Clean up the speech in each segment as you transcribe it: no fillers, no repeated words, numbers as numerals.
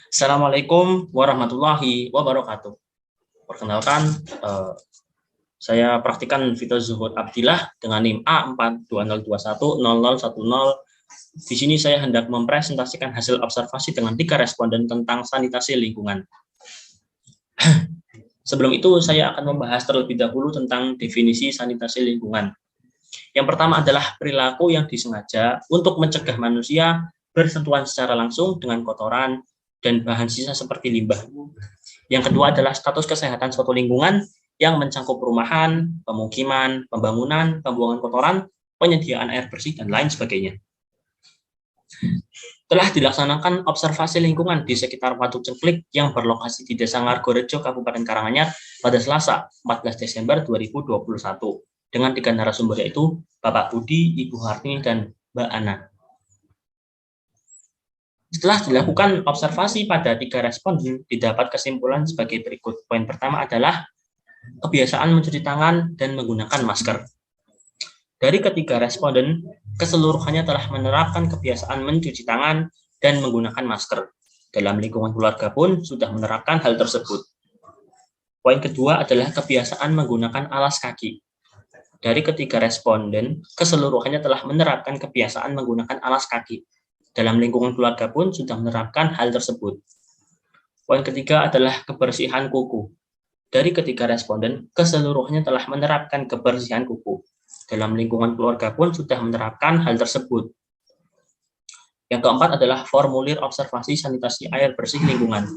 Assalamualaikum warahmatullahi wabarakatuh. Perkenalkan, saya praktikan Vito Zuhud Abdillah dengan NIM A420210010. Di sini saya hendak mempresentasikan hasil observasi dengan 3 responden tentang sanitasi lingkungan. Sebelum itu, saya akan membahas terlebih dahulu tentang definisi sanitasi lingkungan. Yang pertama adalah perilaku yang disengaja untuk mencegah manusia bersentuhan secara langsung dengan kotoran dan bahan sisa seperti limbah. Yang kedua adalah status kesehatan suatu lingkungan yang mencakup perumahan, pemukiman, pembangunan, pembuangan kotoran, penyediaan air bersih, dan lain sebagainya. Telah dilaksanakan observasi lingkungan di sekitar Waduk Cengklik yang berlokasi di Desa Ngargorejo, Kabupaten Karanganyar pada Selasa, 14 Desember 2021 dengan 3 narasumber yaitu Bapak Budi, Ibu Hartini, dan Mbak Ana. Setelah dilakukan observasi pada 3 responden, didapat kesimpulan sebagai berikut. Poin pertama adalah kebiasaan mencuci tangan dan menggunakan masker. Dari ketiga responden, keseluruhannya telah menerapkan kebiasaan mencuci tangan dan menggunakan masker. Dalam lingkungan keluarga pun sudah menerapkan hal tersebut. Poin kedua adalah kebiasaan menggunakan alas kaki. Dari ketiga responden, keseluruhannya telah menerapkan kebiasaan menggunakan alas kaki. Dalam lingkungan keluarga pun sudah menerapkan hal tersebut. Poin ketiga adalah kebersihan kuku. Dari ketiga responden, keseluruhannya telah menerapkan kebersihan kuku. Dalam lingkungan keluarga pun sudah menerapkan hal tersebut. Yang keempat adalah formulir observasi sanitasi air bersih lingkungan.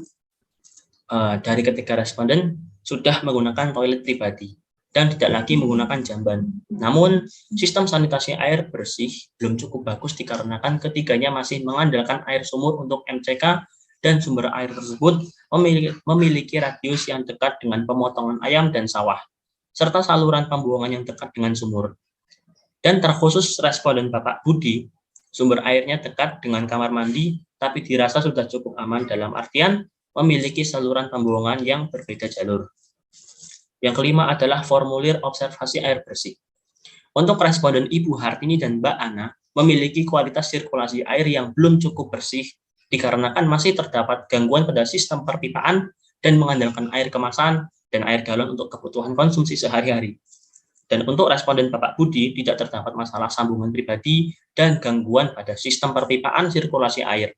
Dari ketiga responden sudah menggunakan toilet pribadi dan tidak lagi menggunakan jamban. Namun, sistem sanitasi air bersih belum cukup bagus dikarenakan ketiganya masih mengandalkan air sumur untuk MCK dan sumber air tersebut memiliki radius yang dekat dengan pemotongan ayam dan sawah, serta saluran pembuangan yang dekat dengan sumur. Dan terkhusus responden Bapak Budi, sumber airnya dekat dengan kamar mandi, tapi dirasa sudah cukup aman dalam artian memiliki saluran pembuangan yang berbeda jalur. Yang kelima adalah formulir observasi air bersih. Untuk responden Ibu Hartini dan Mbak Ana, memiliki kualitas sirkulasi air yang belum cukup bersih dikarenakan masih terdapat gangguan pada sistem perpipaan dan mengandalkan air kemasan dan air galon untuk kebutuhan konsumsi sehari-hari. Dan untuk responden Bapak Budi, tidak terdapat masalah sambungan pribadi dan gangguan pada sistem perpipaan sirkulasi air.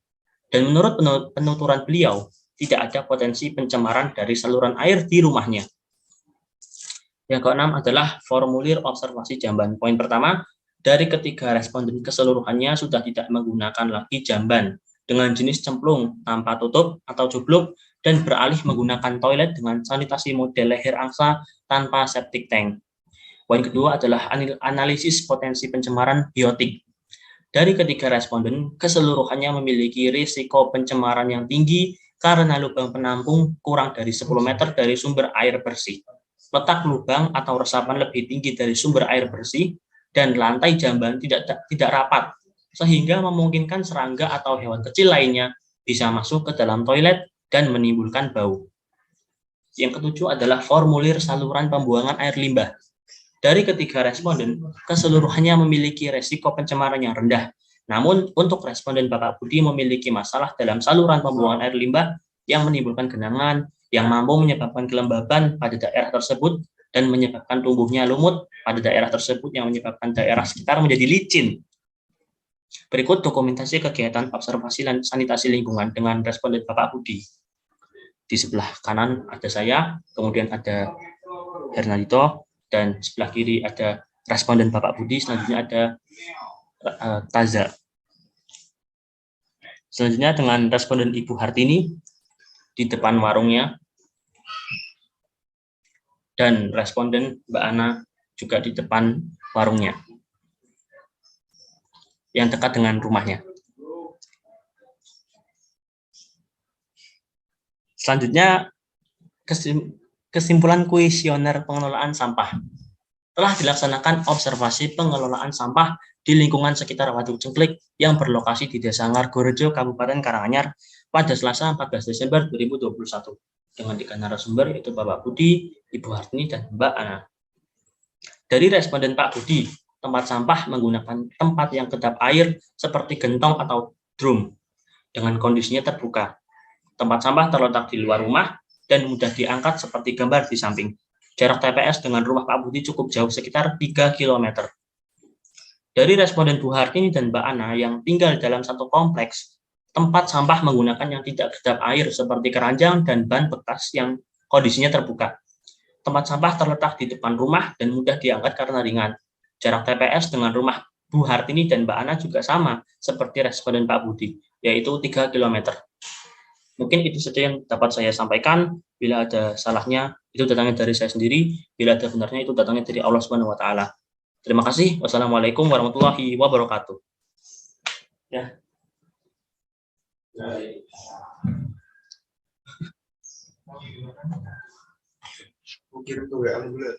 Dan menurut penuturan beliau, tidak ada potensi pencemaran dari saluran air di rumahnya. Yang keenam adalah formulir observasi jamban. Poin pertama, dari ketiga responden keseluruhannya sudah tidak menggunakan lagi jamban dengan jenis cemplung tanpa tutup atau cubluk dan beralih menggunakan toilet dengan sanitasi model leher angsa tanpa septic tank. Poin kedua adalah analisis potensi pencemaran biotik. Dari ketiga responden, keseluruhannya memiliki risiko pencemaran yang tinggi karena lubang penampung kurang dari 10 meter dari sumber air bersih. Letak lubang atau resapan lebih tinggi dari sumber air bersih, dan lantai jamban tidak rapat, sehingga memungkinkan serangga atau hewan kecil lainnya bisa masuk ke dalam toilet dan menimbulkan bau. Yang ketujuh adalah formulir saluran pembuangan air limbah. Dari ketiga responden, keseluruhannya memiliki resiko pencemaran yang rendah. Namun, untuk responden Bapak Budi memiliki masalah dalam saluran pembuangan air limbah yang menimbulkan genangan, yang mampu menyebabkan kelembaban pada daerah tersebut dan menyebabkan tumbuhnya lumut pada daerah tersebut yang menyebabkan daerah sekitar menjadi licin. Berikut dokumentasi kegiatan observasi dan sanitasi lingkungan dengan responden Bapak Budi. Di sebelah kanan ada saya, kemudian ada Hernandito, dan sebelah kiri ada responden Bapak Budi, selanjutnya ada Taza. Selanjutnya dengan responden Ibu Hartini di depan warungnya, dan responden Mbak Ana juga di depan warungnya yang dekat dengan rumahnya. Selanjutnya kesimpulan kuesioner pengelolaan sampah. Telah dilaksanakan observasi pengelolaan sampah di lingkungan sekitar Waduk Cengklik yang berlokasi di Desa Ngargorejo, Kabupaten Karanganyar pada Selasa 14 Desember 2021 dengan 3 narasumber yaitu Bapak Budi, Ibu Hartini, dan Mbak Ana. Dari responden Pak Budi, tempat sampah menggunakan tempat yang kedap air seperti gentong atau drum. dengan kondisinya terbuka. Tempat sampah terletak di luar rumah dan mudah diangkat seperti gambar di samping. Jarak TPS dengan rumah Pak Budi cukup jauh, sekitar 3 km. Dari responden Bu Hartini dan Mbak Ana yang tinggal dalam satu kompleks, tempat sampah menggunakan yang tidak kedap air seperti keranjang dan ban bekas yang kondisinya terbuka. Tempat sampah terletak di depan rumah dan mudah diangkat karena ringan. Jarak TPS dengan rumah Bu Hartini dan Mbak Ana juga sama seperti responden Pak Budi, yaitu 3 km. Mungkin itu saja yang dapat saya sampaikan. Bila ada salahnya, itu datangnya dari saya sendiri. Bila ada benarnya, itu datangnya dari Allah Subhanahu wa Ta'ala. Terima kasih. Wassalamualaikum warahmatullahi wabarakatuh. Ya. Kirim ke WA dulu ya.